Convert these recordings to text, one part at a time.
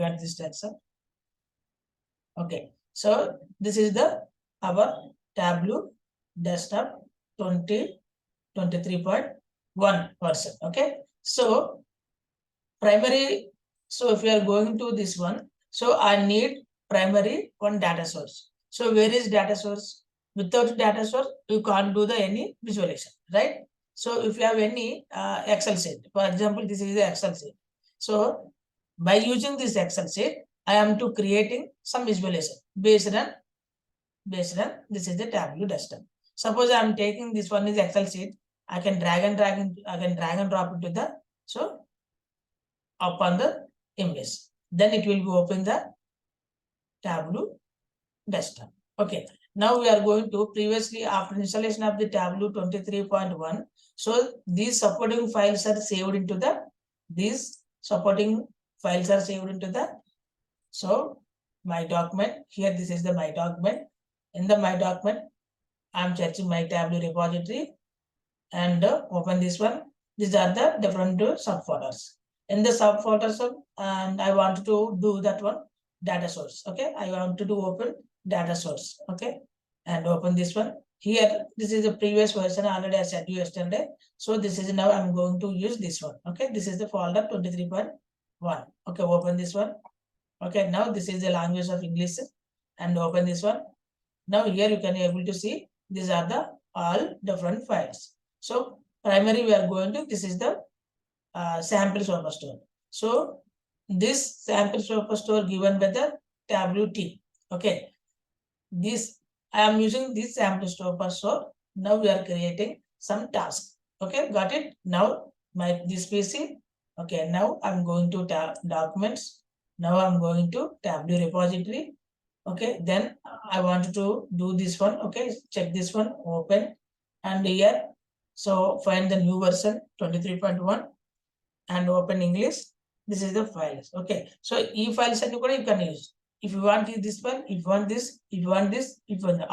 got this text. Okay, so this is the our Tableau desktop 2023.1 version. Okay, so primary. So if you are going to this one, so I need primary one data source. So where is data source? Without data source, you can't do the any visualization, right? So if you have any Excel sheet, for example, this is the Excel sheet. So by using this Excel sheet, I am to creating some visualization based on this is the Tableau desktop. Suppose I am taking this one is Excel sheet, I can drag and drop it to the so upon the image. Then it will be open the Tableau desktop. Okay. Now we are going to previously after installation of the Tableau 23.1. So these supporting files are saved into the so my document here. This is the my document. In the my document, I am searching my Tableau repository and open this one. These are the different subfolders. In the subfolders, and I want to do that one data source. Okay, I want to do open data source. Okay, and open this one. Here, this is the previous version already I said you yesterday. So this is now I'm going to use this one. Okay, this is the folder 23.1. Okay, open this one. Okay, now this is the language of English and open this one. Now here you can able to see these are the all different files. So primary we are going to, this is the sample superstore. So this sample superstore given by the Tableau team. Okay, this I am using this sample superstore. Now we are creating some task. Okay, got it. Now my this PC. Okay, now I'm going to documents. Now I'm going to Tableau repository. Okay, then I wanted to do this one. Okay, check this one, open, and here, so find the new version 23.1 and open English. This is the files. Okay, so e-files and you can use. If you want this one, if you want this, if you want this, if you want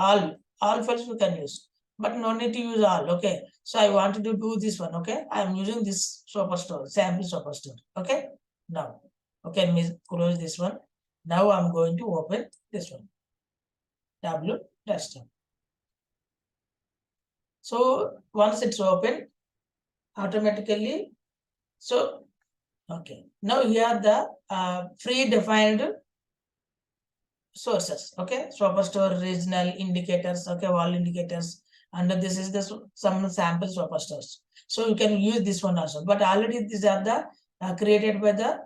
all files you can use, but no need to use all. Okay, so I wanted to do this one. Okay, I am using this superstore, sample superstore. Okay, now, okay, let me close this one. Now I'm going to open this one, Tableau desktop. So once it's open, automatically, so okay. Now here the predefined sources. Okay, superstore, regional indicators. Okay, all indicators. And this is the some sample superstores. So you can use this one also. But already these are the created by the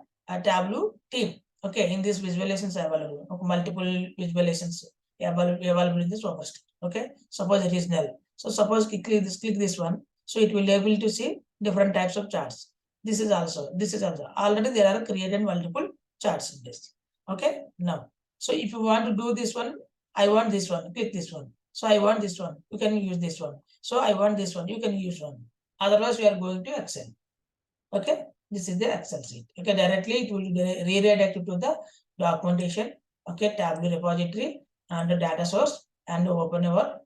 Tableau team. Okay, in this visualizations available, okay, multiple visualizations available in this superstore. Okay, suppose it is null. So suppose click this one. So it will be able to see different types of charts. This is also already there are created multiple charts in this. Okay, now. So if you want to do this one, I want this one, click this one. So I want this one, you can use this one. So I want this one, you can use one. Otherwise, we are going to Excel. Okay, this is the Excel sheet. Okay, directly it will redirect to the documentation. Okay, Tableau repository and the data source and open our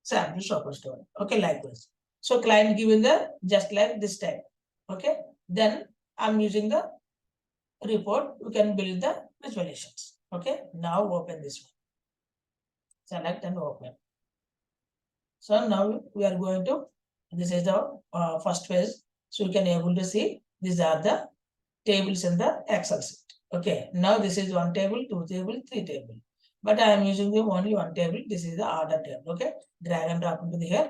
sample superstore. Okay, likewise. So client given the just like this type. Okay, then I'm using the report. You can build the visualizations. Okay, now open this one. Select and open. So now we are going to, this is the first page. So you can able to see these are the tables in the Excel sheet. Okay, now this is one table, two table, three table. But I am using the only one table. This is the order table. Okay, drag and drop into the here.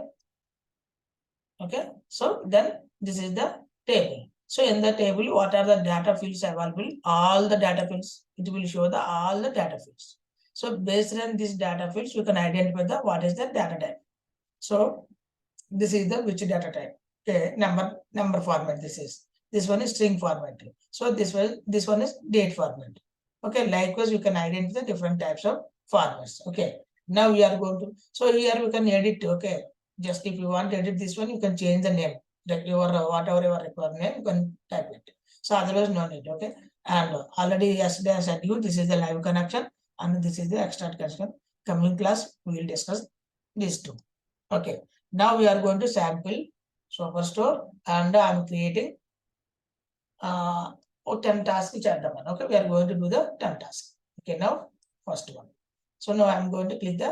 Okay, so then this is the table. So in the table, what are the data fields available? All the data fields. It will show the all the data fields. So based on these data fields, you can identify the what is the data type. So this is the which data type. Okay, number format. This one is string format. So this one is date format. Okay, likewise you can identify the different types of formats. Okay, now we are going to. So here we can edit. Okay, just if you want to edit this one, you can change the name. That your whatever your required name, you can type it. So otherwise no need. Okay, and already yesterday I said you this is the live connection and this is the extract connection. Coming class we will discuss these two. Okay, now we are going to sample superstore and I am creating 10 tasks చేద్దాం. Okay, we are going to do the 10 tasks. Okay, now first one. So now I'm going to click the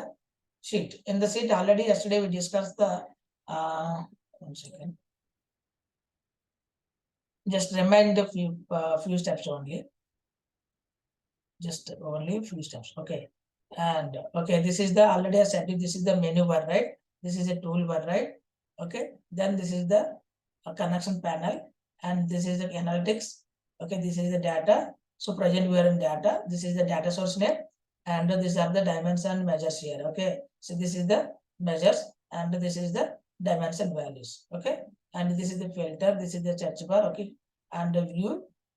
sheet. In the sheet already yesterday we discussed the one second. Just remind the few steps only. Just only few steps. Okay. And okay, this is the already I said this is the menu bar, right? This is a toolbar, right? Okay. Then this is the connection panel, and this is the analytics. Okay, this is the data. So present we are in data. This is the data source name, and these are the dimension measures here. Okay, so this is the measures, and this is the dimension values. Okay, and this is the filter. This is the search bar. Okay, and the view,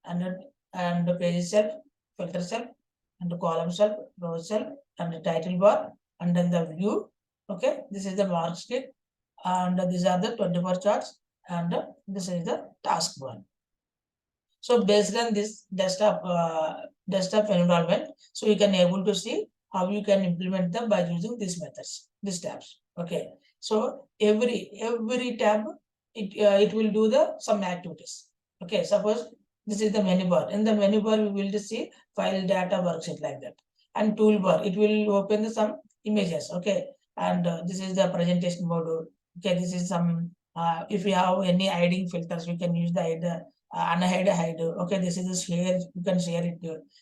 and the page shelf, filter shelf, and the column shelf, row shelf, and the title bar, and then the view. Okay, this is the mark sheet, and these are the 24 charts, and this is the task one. So based on this desktop environment, so you can able to see how you can implement them by using these methods, these tabs. Okay, so every tab it will do the some activities. Okay, suppose this is the menu bar. In the menu bar, we will see file, data, worksheet like that, and toolbar it will open the some images. Okay, and this is the presentation mode. Okay, this is some if we have any hiding filters, we can use the unhide hide. Okay, this is the share, you can share it.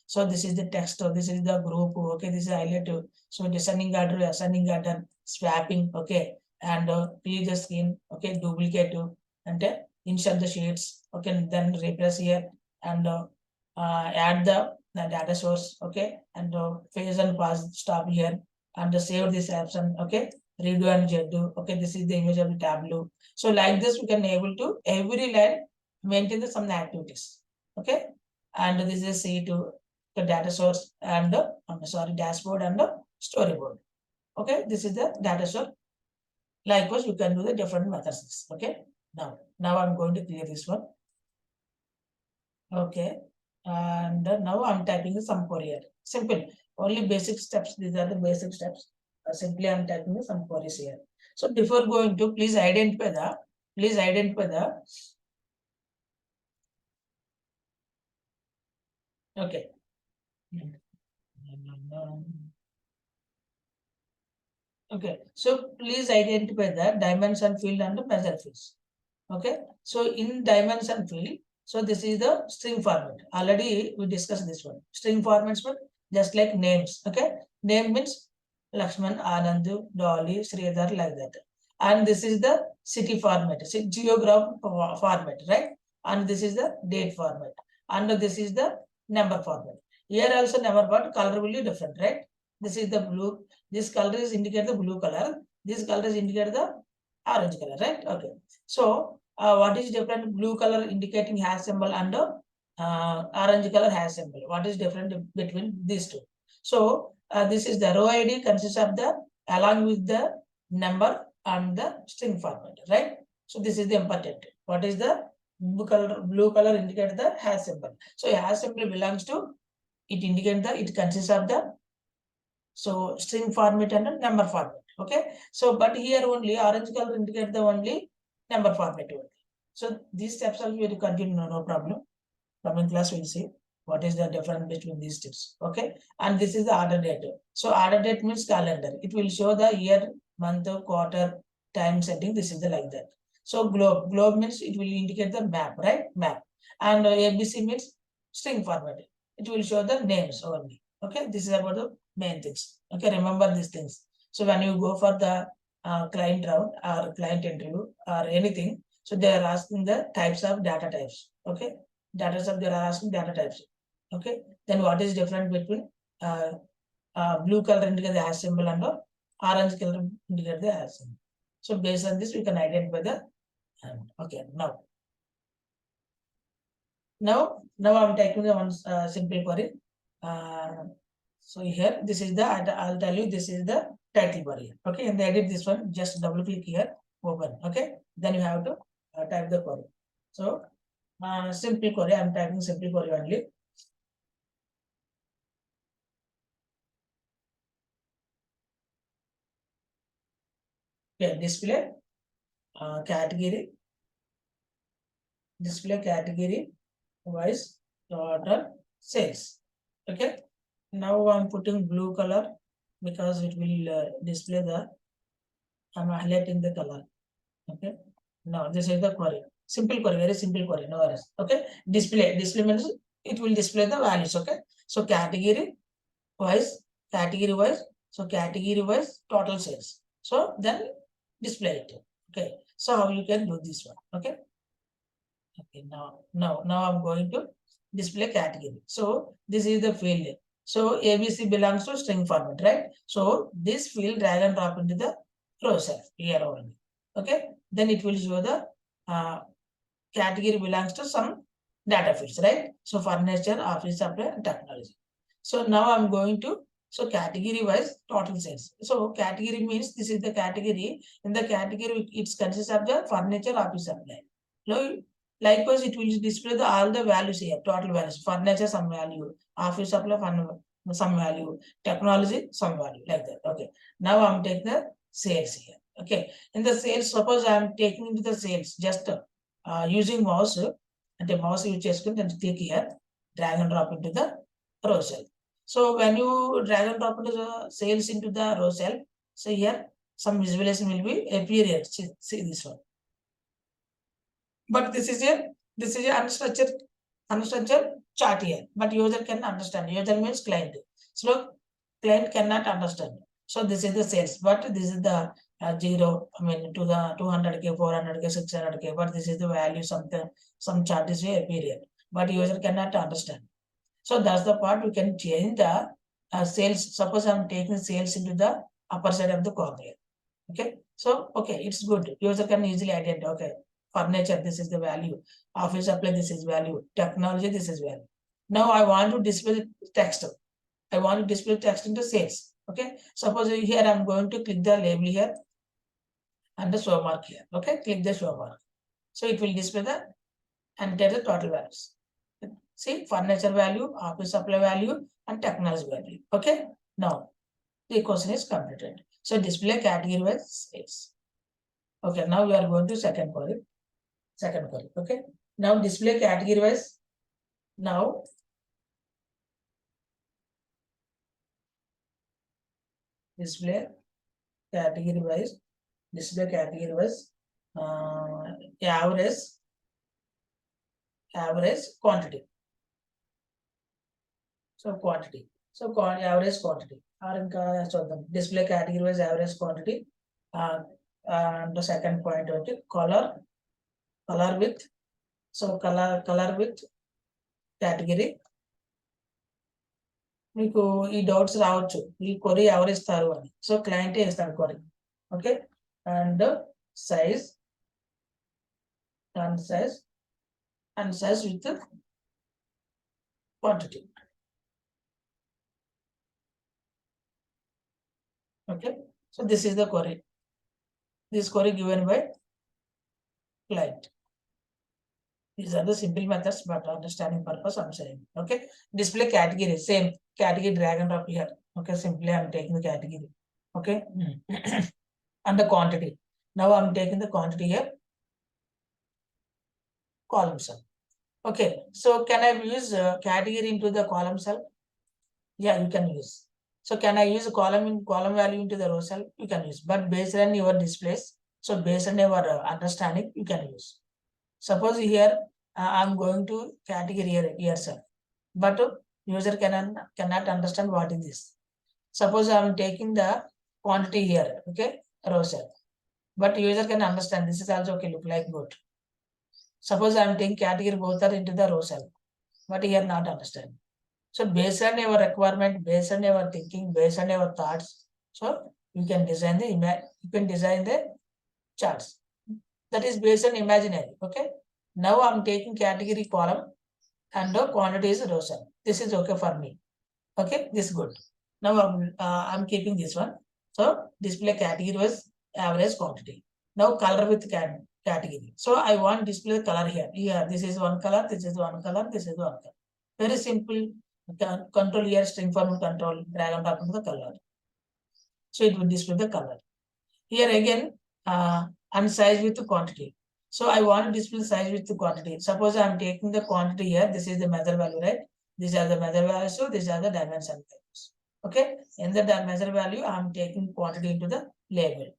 So this is the text, this is the group. Okay, this is highlight. So descending order, ascending order, swapping. Okay, and clear the screen. Okay, duplicate and insert the sheets. Okay, then replace here, and add the data source. Okay, and phase and pause stop here, and save this option. Okay, redo and do. Okay, this is the image of the Tableau. So like this we can able to every line maintain the some activities. Okay, and this is C2, the data source, and sorry, dashboard and the storyboard. Okay, this is the data source. Likewise, you can do the different methods. Okay, now I'm going to clear this one. Okay, and now I'm typing some query. Simple, only basic steps. These are the basic steps. Simply I'm typing some queries here. So before going to, please identify the okay. Okay, so please identify the dimension field and the measure fields. Okay, so in dimension field, so this is the string format. Already we discussed this one. String formats one just like names. Okay, name means Lakshman, Anandu, Dolly, Sridhar, like that. And this is the city format, geograph format, right? And this is the date format. And this is the number format. Here also number, but color will be different, right? This is the blue. This color is indicate the blue color. This color is indicate the orange color, right? Okay. So what is different? Blue color indicating hash symbol and orange color hash symbol. What is different between these two? So this is the row ID consists of the along with the number and the string format, right? So this is the important. What is the blue color indicate the hash symbol. So hash symbol belongs to it indicate the it consists of the so string format and a number format. Okay. So but here only orange color indicate the only number format only. So these steps are will continue, no problem. Coming class we'll see what is the difference between these steps. Okay. And this is the order date. So order date means calendar. It will show the year, month, quarter, time setting. This is the like that. So globe. Globe means it will indicate the map, right? Map. And ABC means string format. It will show the names only. Okay. This is about the main things. Okay. Remember these things. So when you go for the client round or client interview or anything, so they are asking the types of data types. Okay. Data type, they are asking data types. Okay. Then what is different between blue color indicate the hash symbol and orange color indicate the hash symbol. So based on this, we can identify the okay. Now I'm taking the one simple query. So here, this is the I'll tell you this is the title bar here. Okay, and edit this one, just double click here, open. Okay, then you have to type the query. So simple query, I'm typing simple query only. Okay, display category wise total sales. Okay. Now I'm putting blue color because it will display the, I'm highlighting the color. Okay. Now this is the query. Simple query, very simple query, no worries. Okay. Display means it will display the values. Okay. So category wise, so category wise total sales. So then display it. Okay. So how you can do this one. Okay. Okay, now I'm going to display category. So this is the field. So ABC belongs to string format, right? So this field drag and drop into the row cell here only. Okay, then it will show the category belongs to some data fields, right? So furniture, office supply, and technology. So now I'm going to, so category wise total sales. So category means this is the category. In the category, it consists of the furniture, office supply. So likewise, it will display the all the values here, total values. Furniture, some value. Office supply, some value. Technology, some value, like that. Okay. Now I'm taking the sales here. Okay. In the sales, suppose I'm taking into the sales, just using mouse, and the mouse use చేసుకుని then click here, drag and drop into the row cell. So when you drag and drop into the sales into the row cell, so here some visualization will be appear here. See this one. But this is a unstructured chart here. But user can understand. User means client. So client cannot understand. So this is the sales, but this is the zero. I mean to the 200k, 400k, 600k. But this is the value something. Some chart is appear here. But user cannot understand. So that's the part we can change the sales. Suppose I'm taking sales into the upper side of the column here. Okay. So okay, it's good. User can easily identify. Okay. Furniture, this is the value. Office supply, this is value. Technology, this is value. Now I want to display text. I want to display text into sales. Okay. Suppose here I'm going to click the label here and the show mark here. Okay. Click the show mark. So it will display the and get the total values. See, furniture value, office supply value, and technology value. Okay. Now the question is completed. So display category wise sales. Okay. Now we are going to second query. Okay. Now display category wise. Now display category wise. Uh, average quantity. So quantity. So average quantity. Or display category wise average quantity. And the second point color with. So color with category. మీకు ఈ doubts రావచ్చు, ఈ కొరీ ఎవరు ఇస్తారు అని. So క్లయింటే ఇస్తారు కొరీ. Okay. And size with quantity. Okay. So this is the query. This query given by client. These are the simple methods, but understanding purpose I'm saying. Okay. Display category, same category, drag and drop here. Okay. Simply I'm taking the category. Okay. And the quantity. Now I'm taking the quantity here. Column cell. Okay. So can I use category into the column cell? Yeah, you can use. So can I use a column value into the row cell? You can use, but based on your displays. So based on your understanding, you can use. Suppose here I'm going to category here cell, but user cannot understand what is this. Suppose I'm taking the quantity here, okay, row cell, but user can understand this is also okay, look like good. Suppose I'm taking category both are into the row cell, but here not understand. So based on your requirement, based on your thinking, based on your thoughts, so you can design the charts. That is based on imaginary. Okay. Now I'm taking category column and the quantity is row cell. This is okay for me. Okay, this is good. Now I'm keeping this one. So display category was average quantity. Now color with category. So I want display color here. Here, this is one color, this is one color, this is one color. Very simple. Control here, string format control, drag and drop into the color. So it will display the color. Here again, and size with the quantity. So I want to display size with the quantity. Suppose I'm taking the quantity here. This is the measure value, right? These are the measure values. So these are the dimension values. Okay. In the measure value, I'm taking quantity into the label.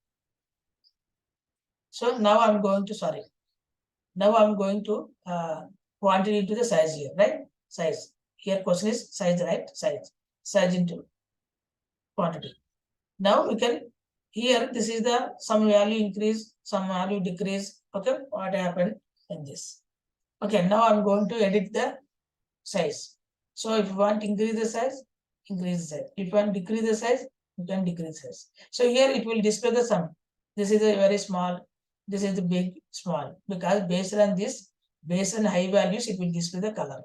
So now I'm going to, sorry. Now I'm going to quantity into the size here, right? Size. Here question is size, right? Size. Size into quantity. Now we can, here this is the some value increase, some value decrease. Okay, what happened in this? Okay, now I'm going to edit the size. So if you want to increase the size, increase the size. If you want to decrease the size, you can decrease the size. So here it will display the sum. This is a very small, this is the big, small. Because based on this, based on high values, it will display the color,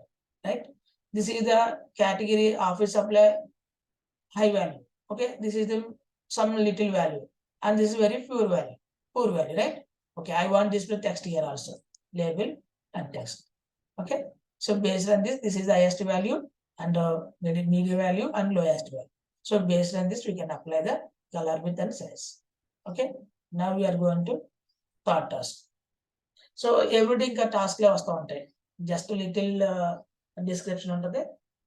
right? This is the category office supply high value. Okay, this is the some little value, and this is very poor value, right? Okay, I want display text here also, label and text. Okay, so based on this, this is the highest value and medium value and lowest value. So based on this, we can apply the color width and size. Okay, now we are going to third task. So everything ఇంకా task లే వస్తూ ఉంటాయి, just little description ఉంటుంది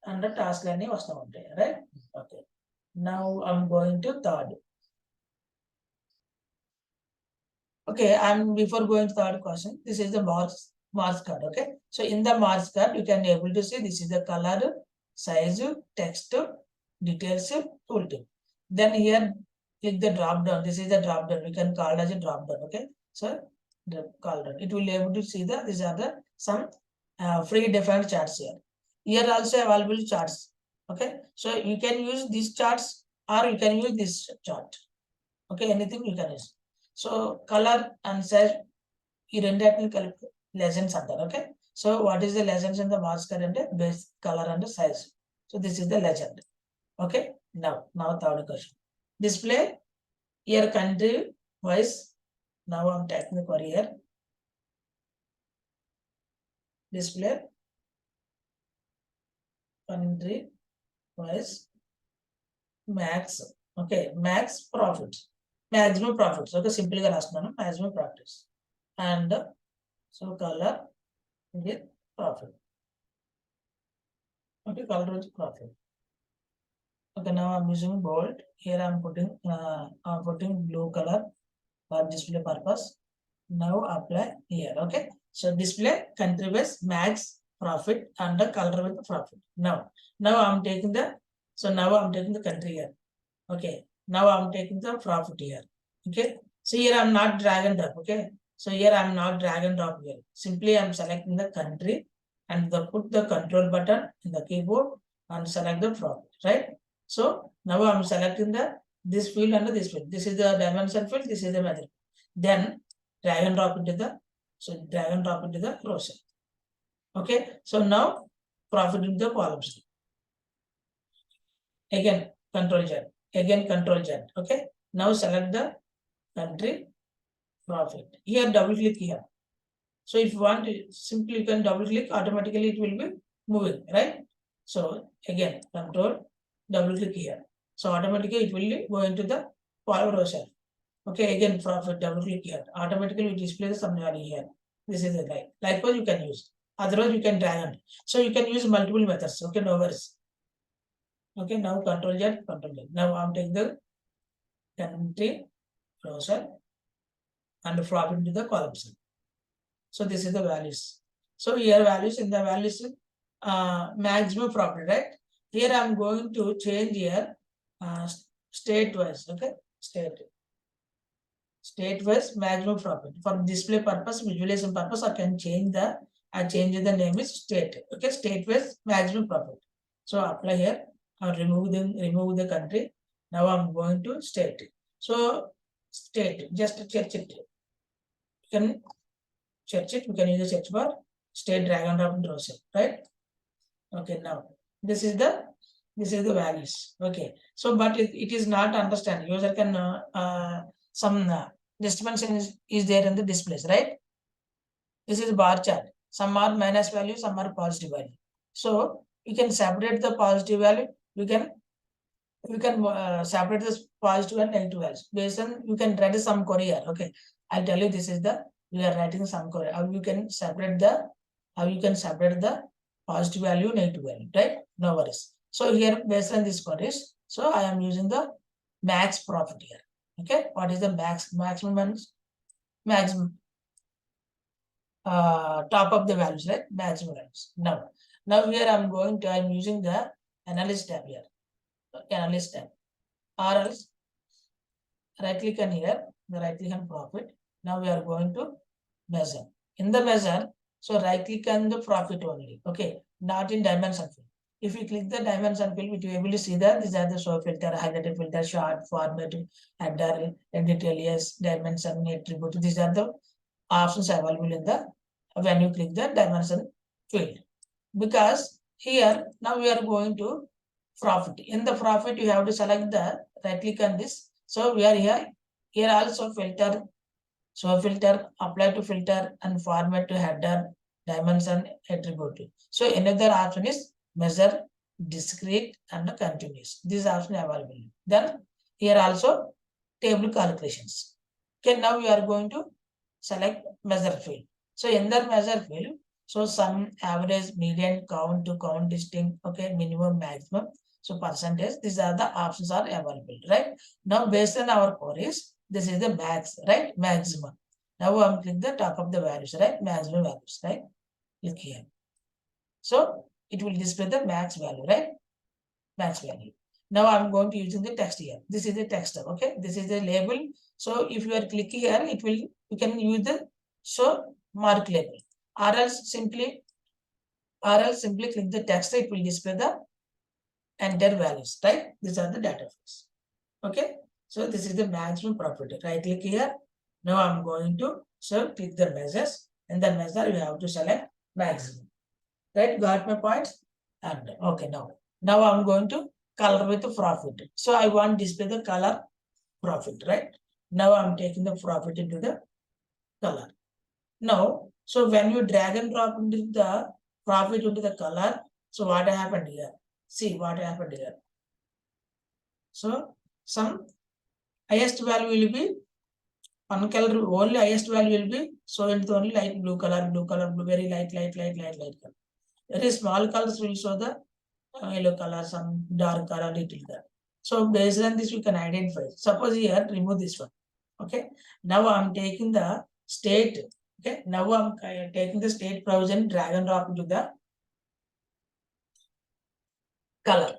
and task అన్ని వస్తూ ఉంటాయి, right? Okay, now I'm going to third. Okay, I'm before going to third question, this is the marks card. Okay, so in the marks card you can able to see this is the color, size, text, details, tooltip. Then here click the drop down. This is the drop down, we can call it as a drop down. Okay, so the call down, it will able to see the these are the some free defined charts here. Here also available charts. Okay, so you can use these charts or you can use this chart. Okay, anything you can use. So color and size ఈ రెండింటిని కలిపి legends అంటారు. Okay, so what is the legends in the marks card అంటే base colour and size. So this is the legend. Okay, now third question, display year country wise. Now I'm taking the query here, display country wise max. Okay, max profits, maximum profits. Okay, simple గా రాస్తున్నాను, maximum profits and so color with profit. Okay, color with profit. Okay, now I'm using bold here. I'm putting blue color for display purpose. Now apply here. Okay, so display country wise max profit and the color with profit. Now I'm taking the, so now I'm taking the country here. Okay, now I'm taking the profit here. Okay, so here I'm not drag and drop. Okay, so here I'm not drag and drop here. Simply I'm selecting the country and put the control button in the keyboard and select the profit, right? So now I'm selecting the this field and this field. This is the dimension field, this is the measure. Then drag and drop into the, so drag and drop into the row cell. Okay, so now profit into the columns. Again control Z, again control Z. Okay, now select the country profit. Here double click here. So if you want to, simply you can double click, automatically it will be moving, right? So again control double click here. So automatically it will go into the column row cell. Okay, again profit double click here. Automatically it displays some value here. This is the right. Likewise you can use. Otherwise you can drag on. So you can use multiple methods. Okay, no worries. Okay, now control Z, control Z. Now I'm taking the country row cell and profit into the column cell. So this is the values. So here values, in the values maximum profit, right? Here I'm going to change here state wise. Okay, state wise maximum profit. For display purpose, visualization purpose, I can change the name is state. Okay, state wise maximum profit. So apply here. I'll remove the country. Now I'm going to state. So state, just search it. You can search it. We can use the search bar. State drag and drop and row cell, right? Okay, now this is the values. Okay, so but it is not understand. User can some disturbance is there in the displays, right? This is bar chart. Some are minus value, some are positive value. So you can separate the positive value. You can separate this positive and negative values based on, you can write some query here. Okay, I'll tell you, this is the we are writing some query. How you can separate the positive value, negative value, right? No worries. So here based on this queries, so I am using the max profit here. Okay, what is the maximum top of the values, right? Maximum values. Now here I'm using the analyst tab here. Analyst tab, or else right click on here, the right click on profit. Now we are going to measure. In the measure, so right click on the profit only. Okay, not in dimension field. If you click the dimension field, you will be able to see that these are the show filter, highlighted filter, short, format, header, edit alias, dimension, attribute. These are the options available in the when you click the dimension field. Because here now we are going to profit. In the profit, you have to select the right click on this. So we are here also filter. So filter, apply to filter, and format to header, dimension, attribute. So another option is measure, discrete, and continuous. These options are available. Then here also table calculations. Okay, now we are going to select measure field. So in the measure field, so sum, average, median, count to count distinct, okay, minimum, maximum. So percentage, these are the options are available, right? Now based on our queries, this is the max, right? Maximum. Now I'm click the top of the values, right? Maximum values, right? Click here. So it will display the max value, right? Max value. Now I'm going to using the text here. This is the text, okay? This is the label. So if you are clicking here, it will, you can use the so mark label, or else simply click the text. It will display the enter values, right? These are the data fields. Okay, so this is the maximum property. Right click here. Now I'm going to click the measures, and the measure you have to select maximum. Right, got my points? And okay, now I'm going to color with the profit. So I want display the color profit, right? Now I'm taking the profit into the color. Now, so when you drag and drop into the profit into the color, so what happened here? See what happened here. So some highest value will be one color, only highest value will be so into only light blue color, blue, very light color. Very small colors will show the yellow color, some dark color, little color. So based on this, we can identify. Suppose here, remove this one. Okay. Now I'm taking the state. Okay. Now I'm taking the state provision, drag and drop into the color.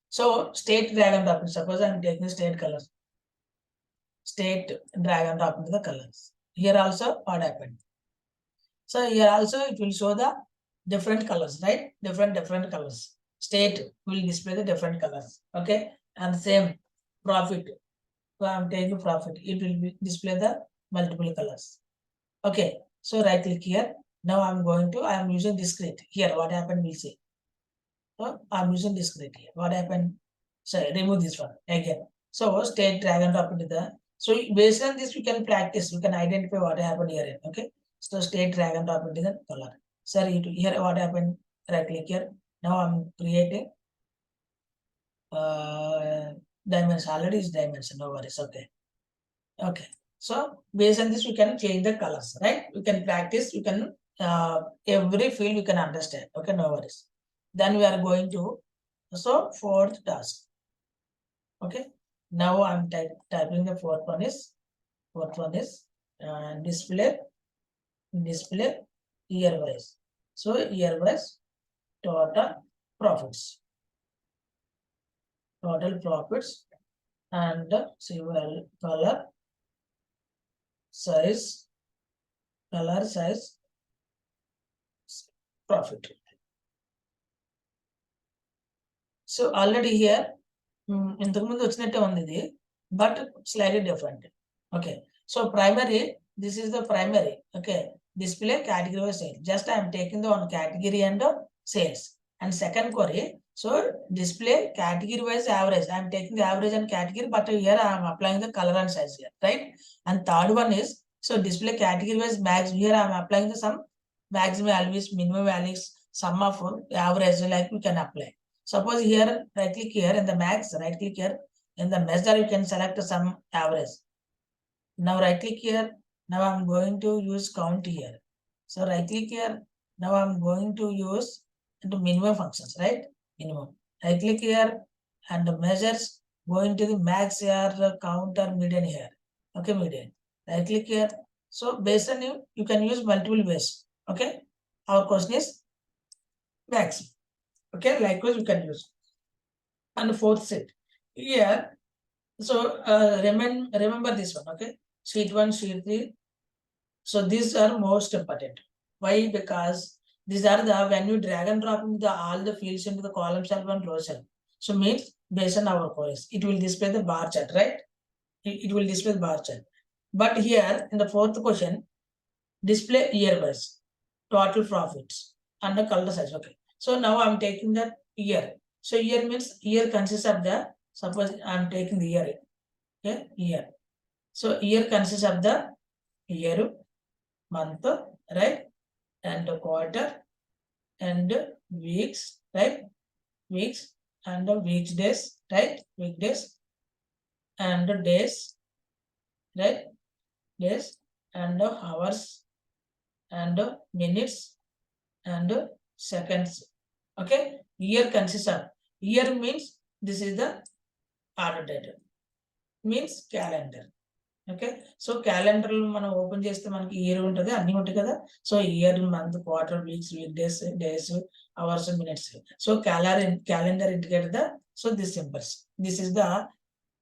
So state drag and drop. Suppose I'm taking the state colors. State drag and drop into the colors. Here also, what happened? So here also it will show the different colors, right? Different colors. State will display the different colors. Okay. And same profit. So I'm taking profit. It will display the multiple colors. Okay. So right click here. Now I am using discrete. Here, what happened, we'll see. So I'm using discrete here. What happened? Sorry, remove this one again. So state drag and drop into the. So based on this, we can practice. We can identify what happened here. Okay. So state drag and drop into the color. Sorry, here what happened? Right click here. Now I'm creating dimension. Already is dimension. No worries. Okay. Okay. So based on this, we can change the colors, right? We can practice. We can every field you can understand. Okay, no worries. Then we are going to fourth task. Okay. Now I'm typing the fourth one is display year wise. So year wise total profits and color size profit. So already here ఇంతకు ముందు వచ్చినట్టే ఉంది ఇది, but slightly different. Okay, so primary, this is the primary. Okay, display category wise sales. Just I am taking the one category and sales. And second query, so display category wise average. I am taking the average and category, but here I am applying the color and size here, right? And third one is so display category wise max. Here I am applying the some maximum values, minimum values, sum of average, like we can apply. Suppose here, right click here in the max, right click here in the measure, you can select some average. Now right click here, Now I'm going to use count here. So right click here. Now I'm going to use into minimum functions, right? Minimum. Right click here and the measures going to the max here, count or median here. Okay, median. Right click here. So based on you can use multiple ways. Okay. Our question is max. Okay, likewise you can use. And fourth set. Here, so remember this one, okay? Sheet 1, sheet 3. So these are most important. Why? Because these are the when you drag and drop into all the fields into the column cell and row cell. So means based on our course, it will display the bar chart, right? It will display the bar chart. But here in the fourth question, display year wise, total profits and the color size. Okay. So now I'm taking the year. So year means year consists of the, suppose I'm taking the year. Okay, year. So year consists of the year, month, right? And the quarter and weeks, right? Weeks and the weekdays, right? Weekdays and the days, right? Days and the hours and the minutes and the seconds. Okay, year consists of, year means this is the order date, means calendar. Okay so calendar మనం open చేస్తే మనకి year ఉంటుంది అన్ని ఉంటాయి కదా so year month quarter weeks week days hours minutes so calendar indicate the so this symbols this is the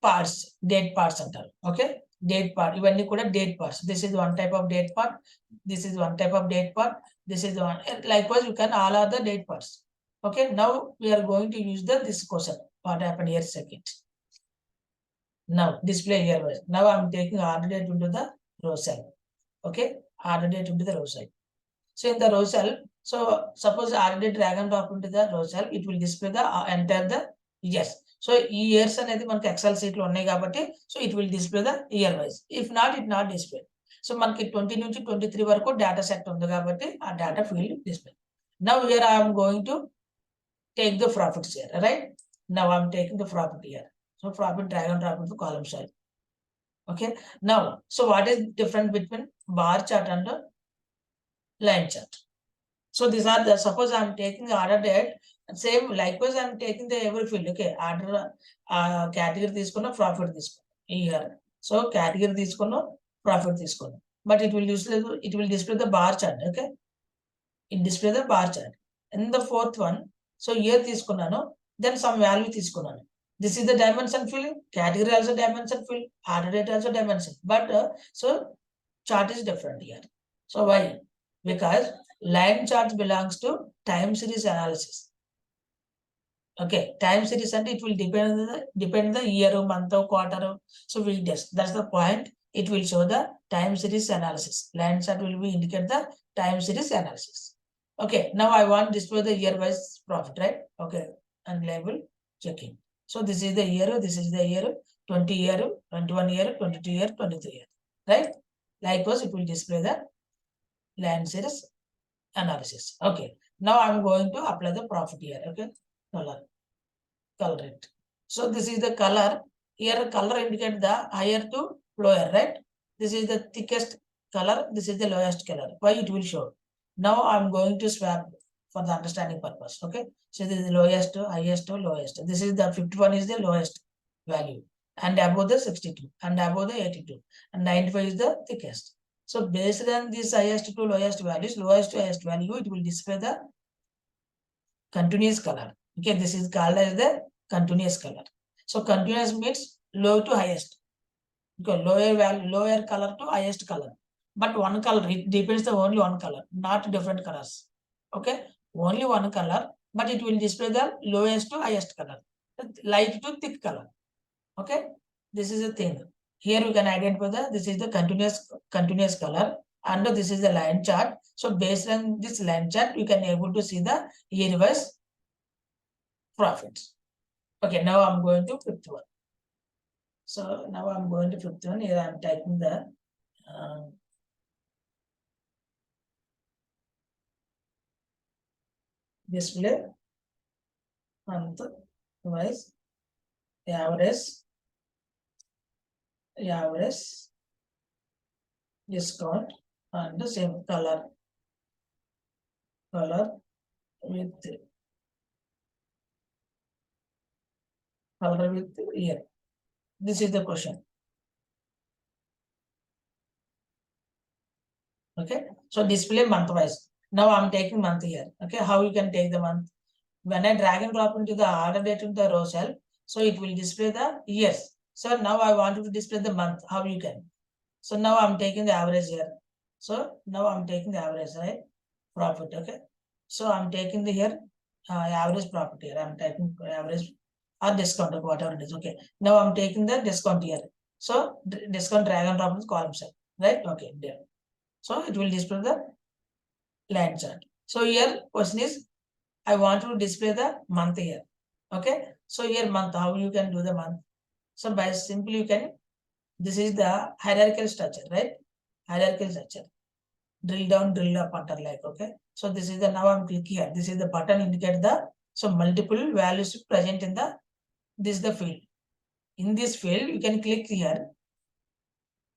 parts date parts అంటారు okay date part ఇవన్నీ కూడా date parts this is one type of date part this is one type of date part this is one likewise you can all are the date parts okay now we're going to use the this question what happen here second. Now display here wise. Now I'm taking order date into the row cell. Okay, order date into the row cell. So in the row cell, so suppose order date drag and drop into the row cell, it will display the enter the years. So years అనేది మనకి XL sheet లో ఉన్నాయి కాబట్టి so it will display the year wise if not it not display so మనకి 20 నుంచి 23 వరకు data set ఉంది కాబట్టి ఆ data field display. Now here I am going to take the profits here, right? Now I'm taking the profit here. So profit drag and drop into column cell. Okay. Now, so what is different between bar chart and line chart? So these are the, suppose I'm taking the order date, same likewise I'm taking the every field. Okay, order category తీసుకున్న profit తీసుకున్న here. So category తీసుకున్న profit తీసుకున్న. But it will display the bar chart. Okay, it display the bar chart. In the fourth one, so year తీసుకున్నాను, then some value తీసుకున్నాను. This is the dimension field, category also dimension field, order date also dimension. But so chart is different here. So why? Because line chart belongs to time series analysis. Okay, time series and it will depend the year, month, quarter, so weekdays. That's the point. It will show the time series analysis. Line chart will be indicate the time series analysis. Okay, now I want display the year wise profit, right? Okay, and label checking. So this is the year, this is the year, 20 year, 21 year, 22 year, 23 year, right? Likewise, it will display the line series analysis. Okay, now I'm going to apply the profit here. Okay, color it. So this is the color. Here color indicate the higher to lower, right? This is the thickest color, this is the lowest color. Why it will show? Now I'm going to swap for the understanding purpose. Okay, so this is the lowest to highest to lowest. This is the 51 is the lowest value and above the 62 and above the 82 and 95 is the thickest. So based on this highest to lowest values, lowest to highest value, it will display the continuous color. Okay, this is called as the continuous color. So continuous means low to highest. Okay, lower value, lower color to highest color. But one color, it depends the only one color, not different colors. Okay, only one color, but it will display the lowest to highest color, light to thick color. Okay, this is the thing. Here you can identify the, this is the continuous color and this is the line chart. So based on this line chart, you can able to see the year wise profits. Okay, now I'm going to fifth one. So now I'm going to fifth one. Here I'm typing the display month wise average discount, and the same color with year. This is the question. Okay, so display month wise. Now I'm taking month here. Okay, how you can take the month? When I drag and drop into the order date into the row cell, so it will display the years. So now I want to display the month. How you can? So now I'm taking the average here. So now I'm taking the average, right? Profit. Okay. So I'm taking the here average profit here. I'm taking average or discount, whatever it is. Okay. Now I'm taking the discount here. So discount drag and drop in the column cell, right? Okay. There. So it will display the line chart. So here question is, I want to display the month here. Okay. So here month, how you can do the month? So by simply you can, this is the hierarchical structure, right? Hierarchical structure. Drill down, drill up, pattern like, okay. So this is the, now I'm clicking here. This is the button indicate the, so multiple values present in the, this is the field. In this field, you can click here.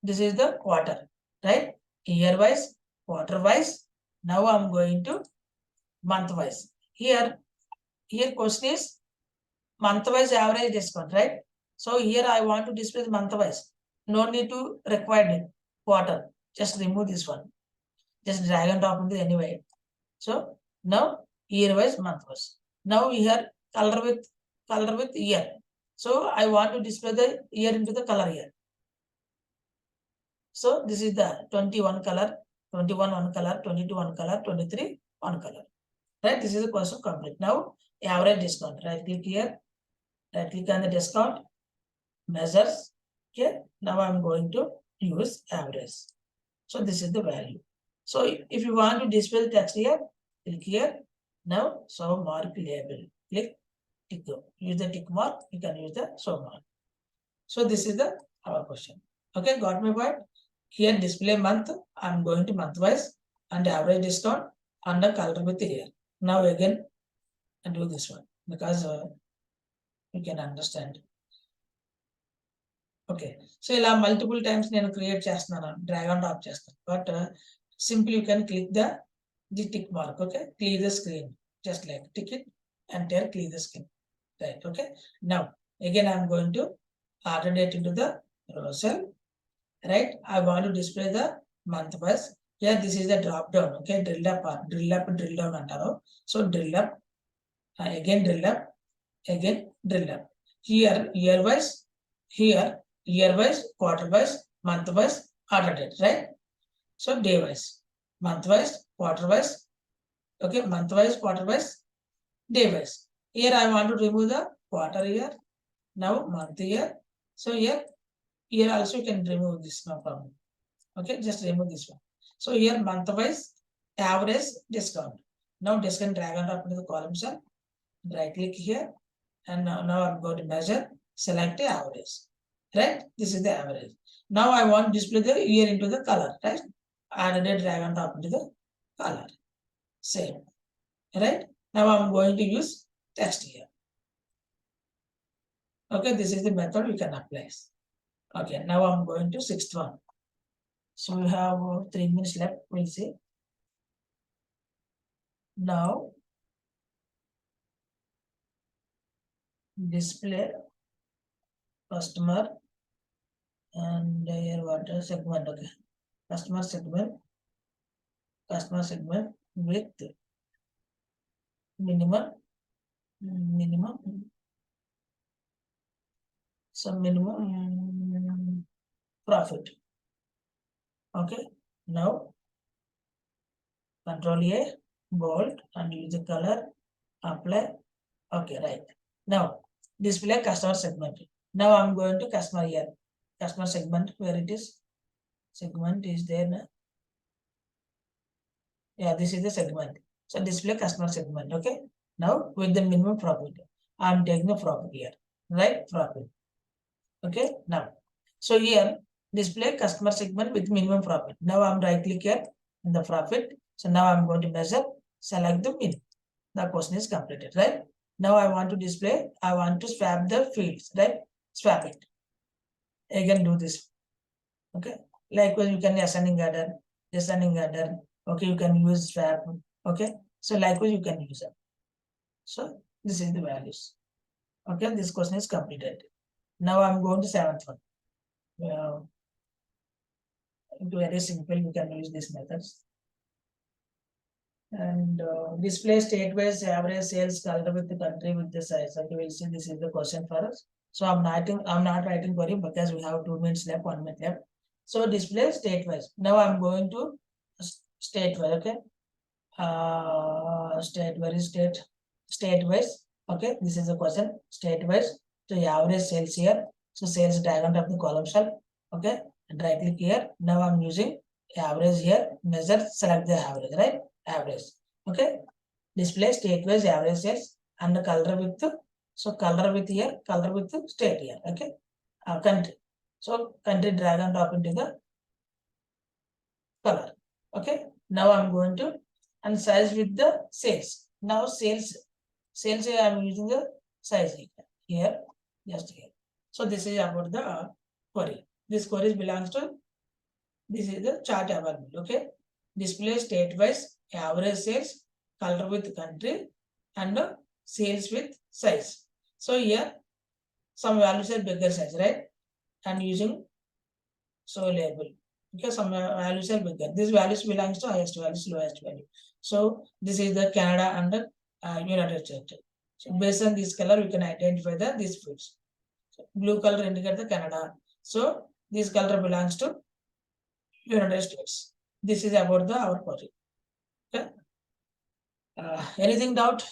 This is the quarter, right? Year wise, quarter wise. Now I'm going to month wise. Here question is month wise average discount, right? So here I want to display the month wise. No need to require quarter. Just remove this one. Just drag and drop into anyway. So now year wise, month wise. Now here color with year. So I want to display the year into the color here. So this is the 21 color, 21 one color, 22 one color, 23 one color. Right? This is the question complete. Now average discount. Right click here. Right click on the discount. Measures. Okay. Now I'm going to use average. So this is the value. So if you want to display the text here, click here. Now show mark label. Click tick. Use the tick mark. You can use the show mark. So this is the our question. Okay, got my point? Here display month. I'm going to month wise and average discount and the color with here. Now again I do this one because you can understand. Okay, so ఇలా multiple times నేను create చేస్తున్నాను, drag and drop చేస్తాను. But simply you can click the tick mark. Okay, clear the screen, just like tick it, enter, clear the screen. Right. Okay. Now again I'm going to order date into the row cell. Right. I want to display the month wise. Yeah, this is the drop down. Okay, drill up, drill down antaru. So drill up, again drill up, again drill up. Here year wise, here year wise, quarter wise, month wise, order date, right? So day wise, month wise, quarter wise, okay, month wise, quarter wise, day wise. Here I want to remove the quarter year, now month year. So here also you can remove this, no problem. Okay, just remove this one. So here month wise, average discount. Now discount drag and drop into the column cell, right click here, and now I'm going to measure, select the average. Right, this is the average. Now I want to display the year into the color, right? Add a drag and drop into the color. Same. Right, now I'm going to use text here. Okay, this is the method you can apply. Okay, now I'm going to sixth one. So we have 3 minutes left. We'll see. Now display customer and here what segment. Okay, customer segment with minimum some minimum profit. Okay, now Control A, bold, and use the color, apply. Okay, right. Now display customer segment. Now I'm going to customer here. Customer segment, where it is? Segment is there now. Yeah, this is the segment. So display customer segment. Okay. Now with the minimum profit, I'm taking the profit here. Right? Profit. Okay. Now, so here display customer segment with minimum profit. Now I'm right click here in the profit. So now I'm going to measure, select the min. The question is completed, right? Now I want to display, I want to swap the fields, right? Swap it. Again do this. Okay. Likewise, you can ascending order, descending order. Okay, you can use swap. Okay, so likewise you can use it. So this is the values. Okay, this question is completed. Now I'm going to 7th one. Very simple, you can use these methods. And display state-wise average sales color with the country with the size. Okay, we'll see this is the question for us. So I'm not writing for you because we have 2 minutes left, 1 minute left. So display state-wise. Now I'm going to state-wise. Okay. State-wise. Okay, this is the question. State-wise. So average sales here. So sales diagram of the column cell. Okay, and right click here. Now I'm using average here. Measure, select the average, right? Average. Okay, display state-wise average sales and the color with. So color with here, color with state here. Okay, country. So country drag and drop into the color. Okay, now I'm going to and size with the sales. Now sales I'm using the size here, just here. So this is about the query. This query belongs to, this is the chart available. Okay, display state-wise average sales, color with country, and sales with size. So here some values are bigger size, right? And using so label. Okay, some values are bigger. This values belongs to highest values, lowest value. So this is the Canada and the United States. So based on this color, we can identify these fields. So blue color indicate the Canada. So this color belongs to United States. This is about our project. Okay. Anything doubt?